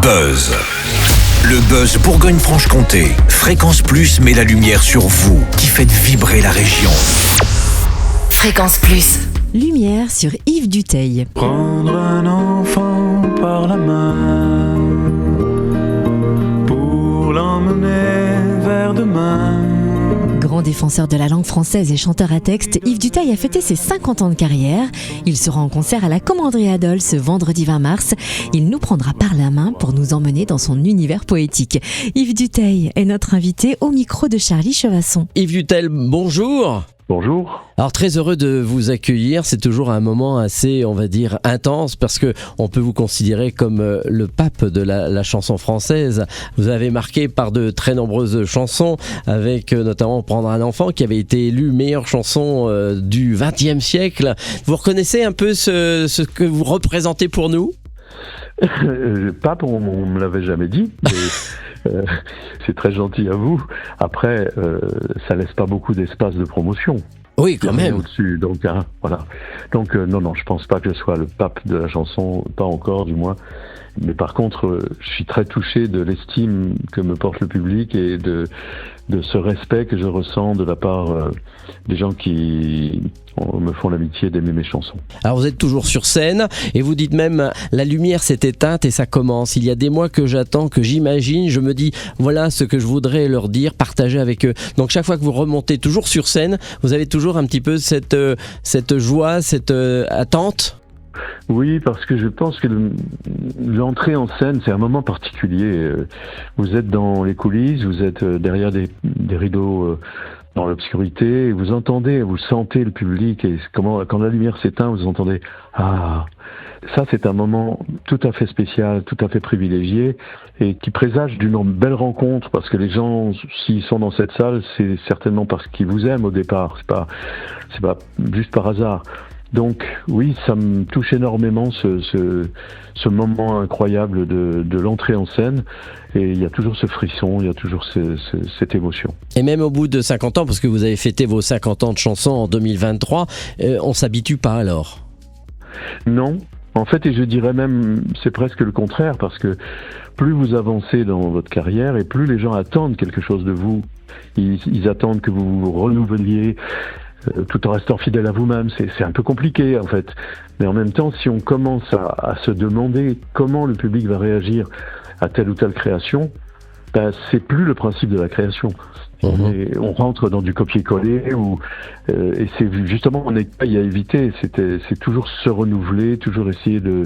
Buzz. Le Buzz Bourgogne-Franche-Comté. Fréquence Plus met la lumière sur vous qui faites vibrer la région. Fréquence Plus. Lumière sur Yves Dutheil. Prendre un enfant par la main pour l'emmener vers demain. Grand défenseur de la langue française et chanteur à texte, Yves Dutheil a fêté ses 50 ans de carrière. Il sera en concert à la Commanderie Adol ce vendredi 20 mars. Il nous prendra par la main pour nous emmener dans son univers poétique. Yves Dutheil est notre invité au micro de Charlie Chevasson. Yves Dutheil, bonjour. Bonjour. Alors très heureux de vous accueillir, c'est toujours un moment assez, on va dire, intense parce que on peut vous considérer comme le pape de la chanson française. Vous avez marqué par de très nombreuses chansons avec notamment Prendre un enfant qui avait été élue meilleure chanson du XXe siècle. Vous reconnaissez un peu ce que vous représentez pour nous ? Pape, on me l'avait jamais dit, mais c'est très gentil à vous. Après, ça laisse pas beaucoup d'espace de promotion. Oui, quand même. Au-dessus, donc voilà. Donc non, je pense pas que je sois le pape de la chanson, pas encore du moins. Mais par contre, je suis très touché de l'estime que me porte le public et de ce respect que je ressens de la part des gens qui me font l'amitié d'aimer mes chansons. Alors vous êtes toujours sur scène et vous dites même la lumière s'est éteinte et ça commence. Il y a des mois que j'attends, que j'imagine, je me dis voilà ce que je voudrais leur dire, partager avec eux. Donc chaque fois que vous remontez toujours sur scène, vous avez toujours un petit peu cette joie, cette attente. Oui, parce que je pense que l'entrée en scène, c'est un moment particulier. Vous êtes dans les coulisses, vous êtes derrière des rideaux dans l'obscurité, vous entendez, vous sentez le public, et quand la lumière s'éteint, vous entendez « Ah !» Ça, c'est un moment tout à fait spécial, tout à fait privilégié, et qui présage d'une belle rencontre, parce que les gens, s'ils sont dans cette salle, c'est certainement parce qu'ils vous aiment au départ, c'est pas juste par hasard. Donc oui, ça me touche énormément ce moment incroyable de l'entrée en scène, et il y a toujours ce frisson, il y a toujours cette émotion. Et même au bout de 50 ans, parce que vous avez fêté vos 50 ans de chansons en 2023, on s'habitue pas alors ? Non. En fait, et je dirais même, c'est presque le contraire, parce que plus vous avancez dans votre carrière et plus les gens attendent quelque chose de vous. Ils attendent que vous vous renouveliez, tout en restant fidèle à vous-même. C'est un peu compliqué en fait, mais en même temps, si on commence à se demander comment le public va réagir à telle ou telle création, c'est plus le principe de la création. On rentre dans du copier-coller et c'est justement un écueil à éviter. C'est toujours se renouveler, toujours essayer de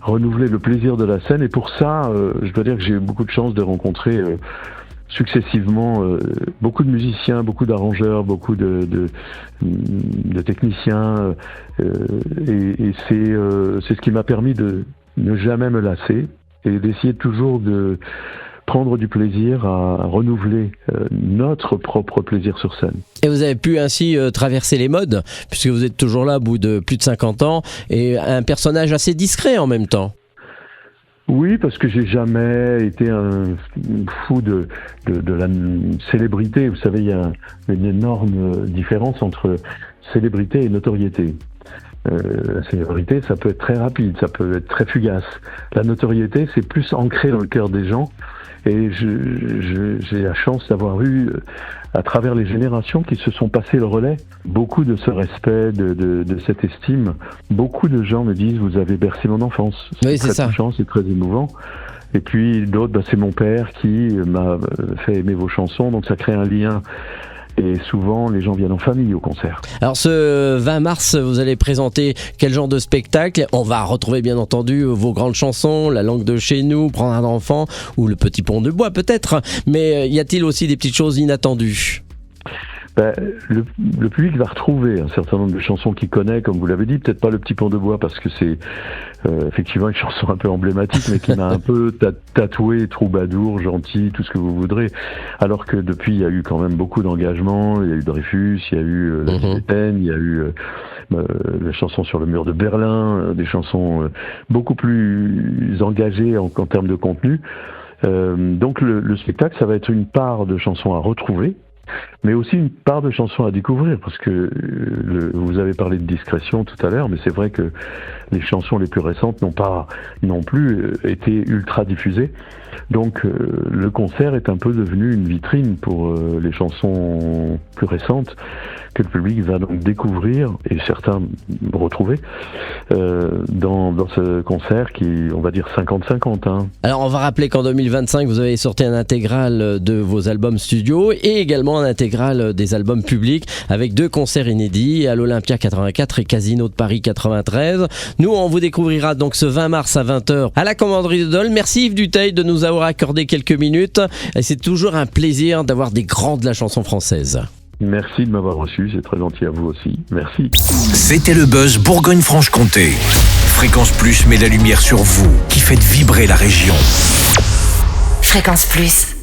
renouveler le plaisir de la scène, et pour ça, je dois dire que j'ai eu beaucoup de chance de rencontrer successivement beaucoup de musiciens, beaucoup d'arrangeurs, beaucoup de techniciens, et c'est ce qui m'a permis de ne jamais me lasser et d'essayer toujours de prendre du plaisir à renouveler notre propre plaisir sur scène. Et vous avez pu ainsi traverser les modes, puisque vous êtes toujours là au bout de plus de 50 ans, et un personnage assez discret en même temps. Oui, parce que j'ai jamais été un fou de la célébrité. Vous savez, il y a une énorme différence entre célébrité et notoriété. La célébrité, ça peut être très rapide, ça peut être très fugace. La notoriété, c'est plus ancré dans le cœur des gens. Et j'ai la chance d'avoir eu, à travers les générations qui se sont passées le relais, beaucoup de ce respect, de cette estime. Beaucoup de gens me disent « Vous avez bercé mon enfance ». Oui, c'est ça. Touchant, c'est très émouvant. Et puis d'autres, c'est mon père qui m'a fait aimer vos chansons, donc ça crée un lien. Et souvent, les gens viennent en famille au concert. Alors, ce 20 mars, vous allez présenter quel genre de spectacle ? On va retrouver, bien entendu, vos grandes chansons, La langue de chez nous, Prendre un enfant, ou Le petit pont de bois, peut-être. Mais y a-t-il aussi des petites choses inattendues ? Le public va retrouver un certain nombre de chansons qu'il connaît, comme vous l'avez dit, peut-être pas Le petit pont de bois, parce que c'est effectivement une chanson un peu emblématique, mais qui m'a un peu tatoué, troubadour, gentil, tout ce que vous voudrez. Alors que depuis, il y a eu quand même beaucoup d'engagement, il y a eu Dreyfus, il y a eu La Vie d'Étienne, il y a eu la chanson sur le mur de Berlin, des chansons beaucoup plus engagées en termes de contenu. Donc le spectacle, ça va être une part de chansons à retrouver, mais aussi une part de chansons à découvrir, parce que vous avez parlé de discrétion tout à l'heure, mais c'est vrai que les chansons les plus récentes n'ont pas non plus été ultra diffusées. Donc le concert est un peu devenu une vitrine pour les chansons plus récentes que le public va donc découvrir et certains retrouver dans ce concert qui, on va dire 50-50. Hein. Alors on va rappeler qu'en 2025 vous avez sorti un intégral de vos albums studio et également un intégral des albums publics avec 2 concerts inédits à l'Olympia 84 et Casino de Paris 93. Nous on vous découvrira donc ce 20 mars à 20h à la Commanderie de Dole. Merci Yves Dutheil de nous avoir accordé quelques minutes et c'est toujours un plaisir d'avoir des grands de la chanson française. Merci de m'avoir reçu, c'est très gentil à vous aussi. Merci. C'était le Buzz Bourgogne-Franche-Comté. Fréquence Plus met la lumière sur vous, qui faites vibrer la région. Fréquence Plus.